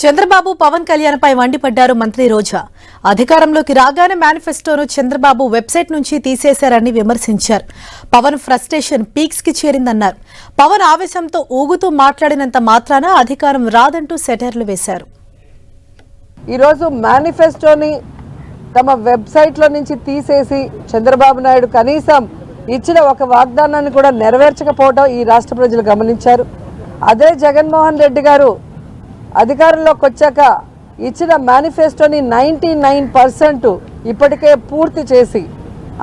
చంద్రబాబు పవన్ కళ్యాణ్ పై మండిపడ్డారు మంత్రి రోజా. అధికారంలోకి రాగానే మేనిఫెస్టోను చంద్రబాబు వెబ్సైట్ నుంచి తీసేశారని విమర్శించారు. పవన్ ఫ్రస్ట్రేషన్ పీక్స్ కి చేరిందన్నారు. పవన్ ఆవేశంతో ఊగుతూ మాట్లాడినంత మాత్రాన అధికారం రాదంటూ సెటైర్లు వేశారు. ఈరోజు మేనిఫెస్టోని తమ వెబ్సైట్లో నుంచి తీసేసి చంద్రబాబు నాయుడు కనీసం ఇచ్చిన ఒక వాగ్దానాన్ని కూడా నెరవేర్చకపోవడం ఈ రాష్ట్ర ప్రజలు గమనించారు. అదే జగన్మోహన్ రెడ్డి గారు అధికారంలోకి వచ్చాక ఇచ్చిన మేనిఫెస్టోని 99% ఇప్పటికే పూర్తి చేసి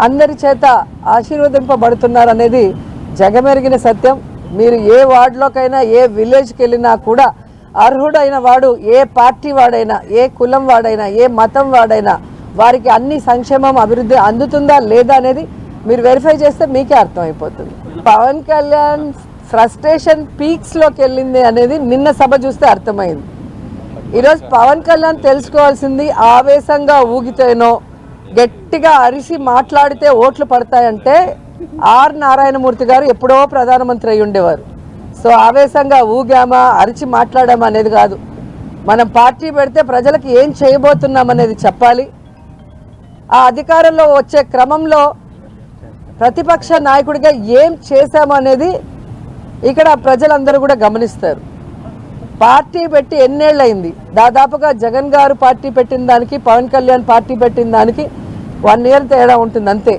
అందరి చేత ఆశీర్వదింపబడుతున్నారు అనేది జగమెరిగిన సత్యం. మీరు ఏ వార్డులోకైనా ఏ విలేజ్కి వెళ్ళినా కూడా అర్హుడైన వాడు ఏ పార్టీ వాడైనా ఏ కులం వాడైనా ఏ మతం వాడైనా వారికి అన్ని సంక్షేమం అభివృద్ధి అందుతుందా లేదా అనేది మీరు వెరిఫై చేస్తే మీకే అర్థమైపోతుంది. పవన్ కళ్యాణ్ ఫ్రస్ట్రేషన్ పీక్స్లోకి వెళ్ళింది అనేది నిన్న సభ చూస్తే అర్థమైంది. ఈరోజు పవన్ కళ్యాణ్ తెలుసుకోవాల్సింది ఆవేశంగా ఊగితేనో గట్టిగా అరిసి మాట్లాడితే ఓట్లు పడతాయంటే ఆర్ నారాయణమూర్తి గారు ఎప్పుడో ప్రధానమంత్రి అయి ఉండేవారు. సో ఆవేశంగా ఊగామా అరిచి మాట్లాడామా అనేది కాదు. మనం పార్టీ పెడితే ప్రజలకు ఏం చేయబోతున్నాం అనేది చెప్పాలి. ఆ అధికారంలో వచ్చే క్రమంలో ప్రతిపక్ష నాయకుడిగా ఏం చేశామనేది ఇక్కడ ప్రజలందరూ కూడా గమనిస్తారు. పార్టీ పెట్టి ఎన్నేళ్ళయింది? దాదాపుగా జగన్ గారు పార్టీ పెట్టిన దానికి పవన్ కళ్యాణ్ పార్టీ పెట్టిన దానికి 1 year తేడా ఉంటుంది అంతే.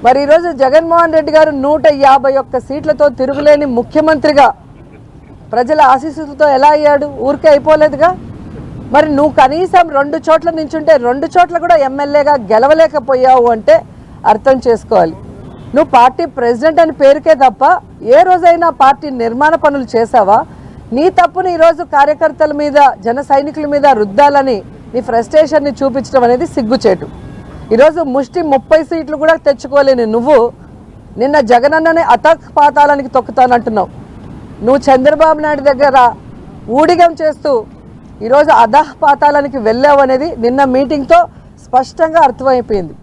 మరి ఈరోజు జగన్మోహన్ రెడ్డి గారు 151 సీట్లతో తిరుగులేని ముఖ్యమంత్రిగా ప్రజల ఆశీస్సులతో ఎలా అయ్యాడు? ఊరికే అయిపోలేదుగా. మరి నువ్వు కనీసం 2 చోట్ల నించుంటే 2 చోట్ల కూడా ఎమ్మెల్యేగా గెలవలేకపోయావు అంటే అర్థం చేసుకోవాలి. నువ్వు పార్టీ ప్రెసిడెంట్ అని పేరుకే తప్ప ఏ రోజైనా పార్టీ నిర్మాణ పనులు చేసావా? నీ తప్పుని ఈరోజు కార్యకర్తల మీద జన సైనికుల మీద రుద్దాలని నీ ఫ్రస్ట్రేషన్ని చూపించడం అనేది సిగ్గుచేటు. ఈరోజు ముష్టి 30 సీట్లు కూడా తెచ్చుకోలేని నువ్వు నిన్న జగనన్ననే అతపాతాలానికి తొక్కుతానంటున్నావు. నువ్వు చంద్రబాబు నాయుడు దగ్గర ఊడిగం చేస్తూ ఈరోజు అధపాతాలానికి వెళ్ళావు అనేది నిన్న మీటింగ్తో స్పష్టంగా అర్థమైపోయింది.